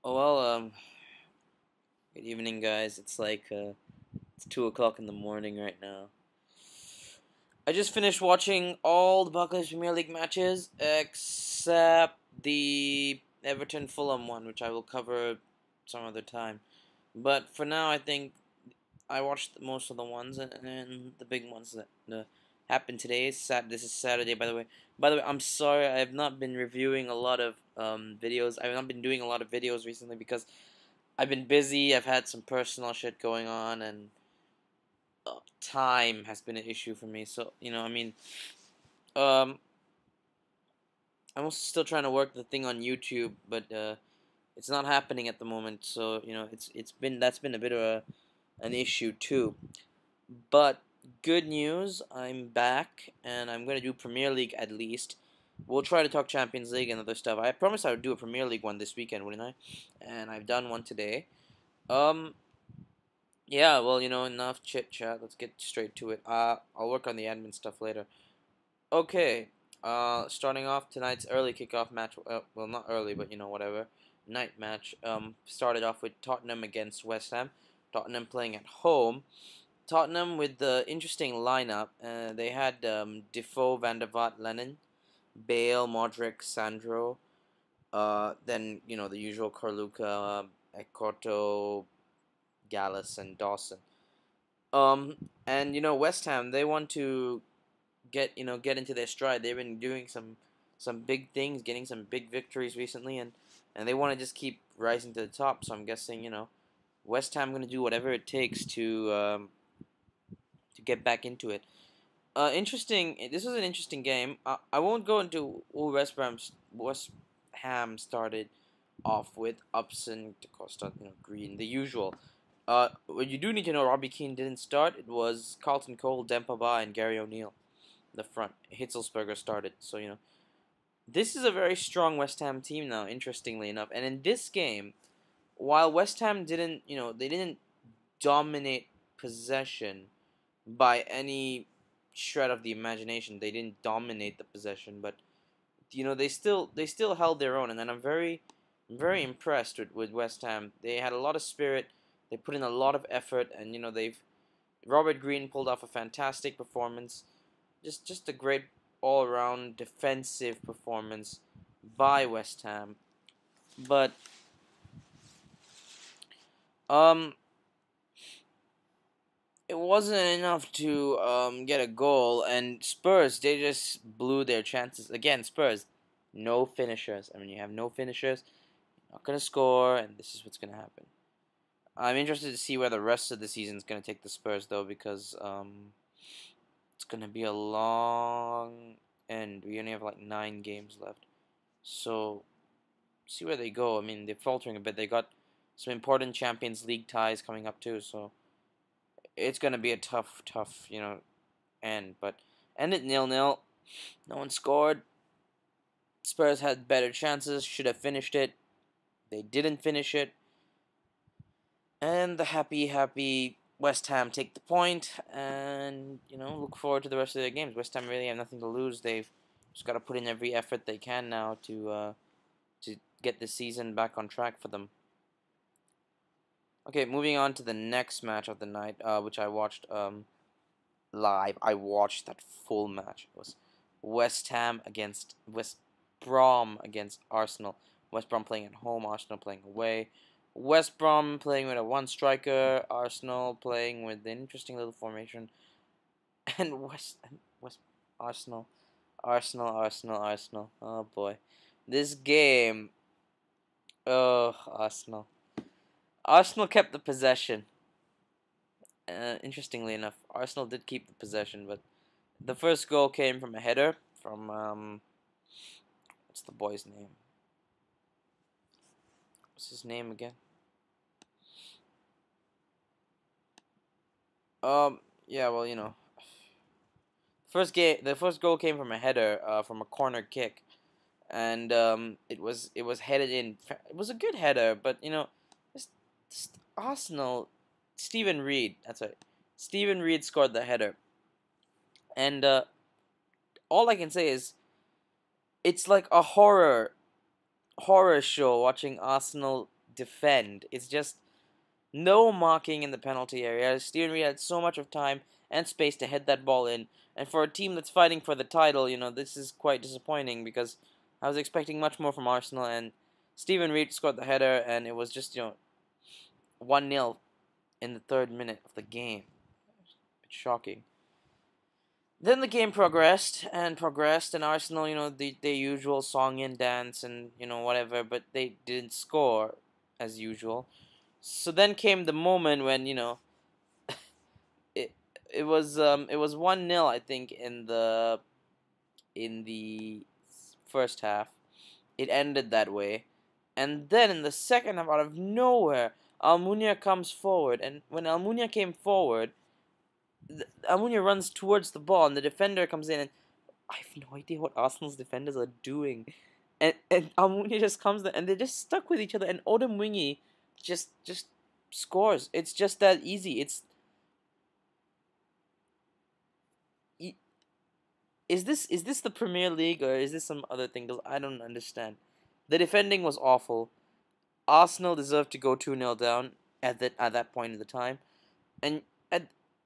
Oh well, good evening, guys. It's 2 o'clock in the morning right now. I just finished watching all the Barclays Premier League matches except the Everton Fulham one, which I will cover some other time. But for now, I think I watched most of the ones and the big ones that happened today. This is Saturday, by the way. By the way, I'm sorry I have not been reviewing a lot of videos. I have not been doing a lot of videos recently because I've been busy. I've had some personal shit going on, and time has been an issue for me. So um, I'm also still trying to work the thing on YouTube, but it's not happening at the moment. So that's been a bit of an issue too. But good news, I'm back, and I'm gonna do Premier League at least. We'll try to talk Champions League and other stuff. I promised I would do a Premier League one this weekend, wouldn't I? And I've done one today. Um, Yeah, well, enough chit chat. Let's get straight to it. I'll work on the admin stuff later. Okay. Starting off tonight's early kickoff match. Well, not early, but whatever. Night match. Started off with Tottenham against West Ham. Tottenham playing at home. Tottenham with the interesting lineup. They had Defoe, Van der Vaart, Lennon, Bale, Modric, Sandro. Then the usual Carluca, Ekoto, Gallus, and Dawson. And West Ham, they want to get into their stride. They've been doing some big things, getting some big victories recently, and they want to just keep rising to the top. So I'm guessing West Ham going to do whatever it takes to get back into it. Interesting. This was an interesting game. I won't go into who West Ham started off with Upson, DaCosta, Green, the usual. What you do need to know, Robbie Keane didn't start. It was Carlton Cole, Dempa Ba, and Gary O'Neill. The front. Hitzelsberger started. So, this is a very strong West Ham team now, interestingly enough. And in this game, while West Ham didn't, they didn't dominate possession by any shred of the imagination. They didn't dominate the possession, but they still held their own, and then I'm very impressed with West Ham. They had a lot of spirit. They put in a lot of effort, and they've Robert Green pulled off a fantastic performance. Just a great all around defensive performance by West Ham. But um it wasn't enough to get a goal, and Spurs, they just blew their chances. Again, Spurs, no finishers. I mean, you have no finishers, you're not gonna score, and this is what's gonna happen. I'm interested to see where the rest of the season is gonna take the Spurs, though, because it's gonna be a long end. We only have like 9 games left, so see where they go. I mean, they're faltering a bit. They got some important Champions League ties coming up too, so it's gonna be a tough, end. But ended 0-0. No one scored. Spurs had better chances. Should have finished it. They didn't finish it. And the happy West Ham take the point, and look forward to the rest of their games. West Ham really have nothing to lose. They've just got to put in every effort they can now to get the season back on track for them. Okay, moving on to the next match of the night, which I watched live. I watched that full match. It was West Brom against Arsenal. West Brom playing at home, Arsenal playing away. West Brom playing with a one striker, Arsenal playing with an interesting little formation, and West Arsenal, Arsenal. Oh boy, this game. Oh, Arsenal. Arsenal kept the possession. Interestingly enough, Arsenal did keep the possession, but the first goal came from a header from what's the boy's name? What's his name again? Yeah, well, the first goal came from a header, from a corner kick, and it was headed in. It was a good header, but just Arsenal, Stephen Reed. That's right. Stephen Reed scored the header, and all I can say is it's like a horror show watching Arsenal defend. It's just no marking in the penalty area. Steven Reid had so much of time and space to head that ball in. And for a team that's fighting for the title, this is quite disappointing because I was expecting much more from Arsenal. And Steven Reid scored the header, and it was just 1-0 in the 3rd minute of the game. It's shocking. Then the game progressed and progressed, and Arsenal, the usual song and dance and whatever, but they didn't score as usual. So then came the moment when it it was 1-0, I think, in the first half. It ended that way, and then in the second half, out of nowhere, Almunia comes forward, and when Almunia came forward, Almunia runs towards the ball, and the defender comes in, and I have no idea what Arsenal's defenders are doing, and Almunia just comes there, and they're just stuck with each other, and Odom Wingy just scores. It's just that easy. Is this the Premier League, or is this some other thing? 'Cause I don't understand. The defending was awful. Arsenal deserved to go 2-0 down at that point in the time, and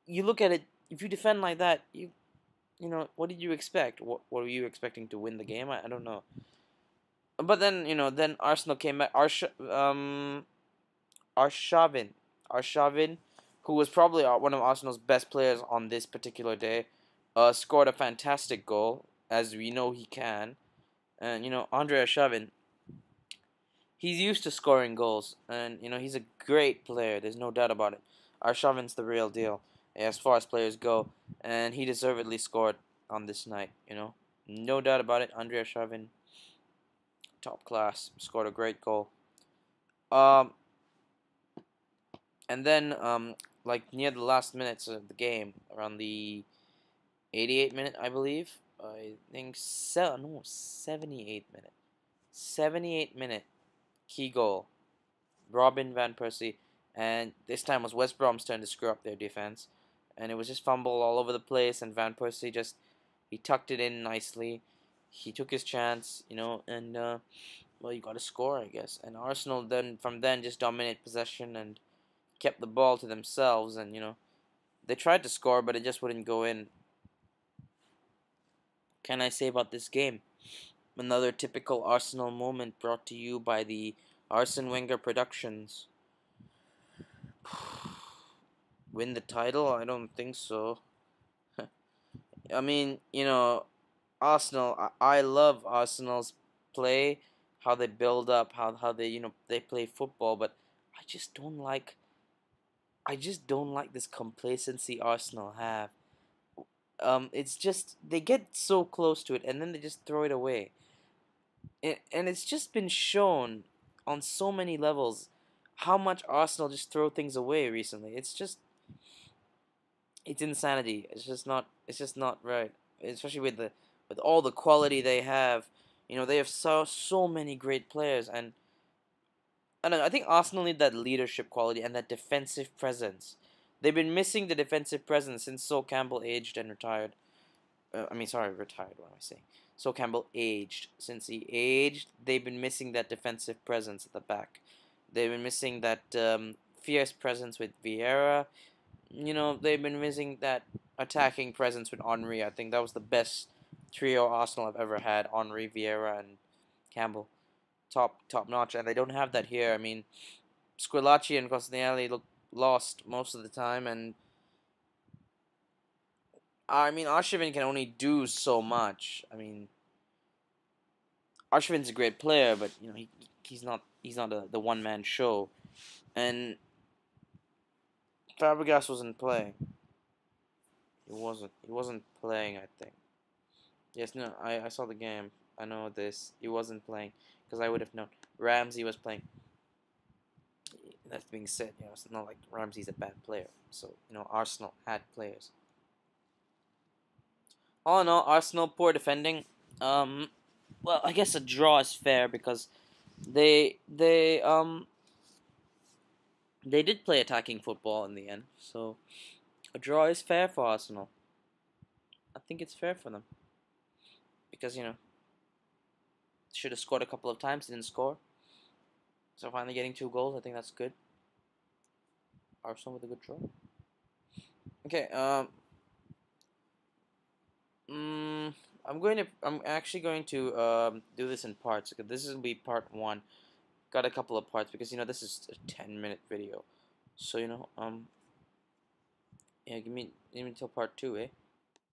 you look at it. If you defend like that, what did you expect? What were you expecting to win the game? I don't know. But then Arsenal came back. Arshavin, who was probably one of Arsenal's best players on this particular day, scored a fantastic goal, as we know he can. And Andre Arshavin, he's used to scoring goals, and he's a great player. There's no doubt about it. Arshavin's the real deal as far as players go, and he deservedly scored on this night. No doubt about it. Andre Arshavin, top class, scored a great goal. Um, and then like near the last minutes of the game, around the 88th minute, I believe. I think 78th minute. 78th minute, key goal. Robin Van Persie, and this time was West Brom's turn to screw up their defense, and it was just fumble all over the place, and Van Persie he tucked it in nicely. He took his chance, and well, you got to score, I guess. And Arsenal from then just dominated possession and kept the ball to themselves, and they tried to score, but it just wouldn't go in. Can I say about this game? Another typical Arsenal moment brought to you by the Arsene Wenger Productions. Win the title? I don't think so. I mean, Arsenal. I love Arsenal's play, how they build up, how they they play football, but I just don't like. I just don't like this complacency Arsenal have. It's just they get so close to it and then they just throw it away. And it's just been shown on so many levels how much Arsenal just throw things away recently. It's insanity. It's just not right. Especially with all the quality they have. They have so many great players, and I don't know, I think Arsenal need that leadership quality and that defensive presence. They've been missing the defensive presence since Sol Campbell aged and retired. Sorry, retired. What am I saying? Sol Campbell aged. Since he aged, they've been missing that defensive presence at the back. They've been missing that fierce presence with Vieira. They've been missing that attacking presence with Henry. I think that was the best trio Arsenal have ever had. Henry, Vieira, and Campbell. Top notch, and they don't have that here. I mean, Squillaci and Koscielny look lost most of the time, and Arshavin can only do so much. Arshavin's a great player, but he's not the one man show, and Fabregas wasn't playing. He wasn't playing. I think. Yes, no, I saw the game. I know this. He wasn't playing because I would have known. Ramsey was playing. That being said, it's not like Ramsey's a bad player. So Arsenal had players. All in all, Arsenal poor defending. Well, I guess a draw is fair because they did play attacking football in the end. So a draw is fair for Arsenal. I think it's fair for them because should have scored a couple of times, didn't score. So finally getting 2 goals, I think that's good. Arsenal with a good draw. Okay, I'm actually going to do this in parts. Okay, this is gonna be part 1. Got a couple of parts because this is a 10-minute video. So yeah, give me till part 2, eh?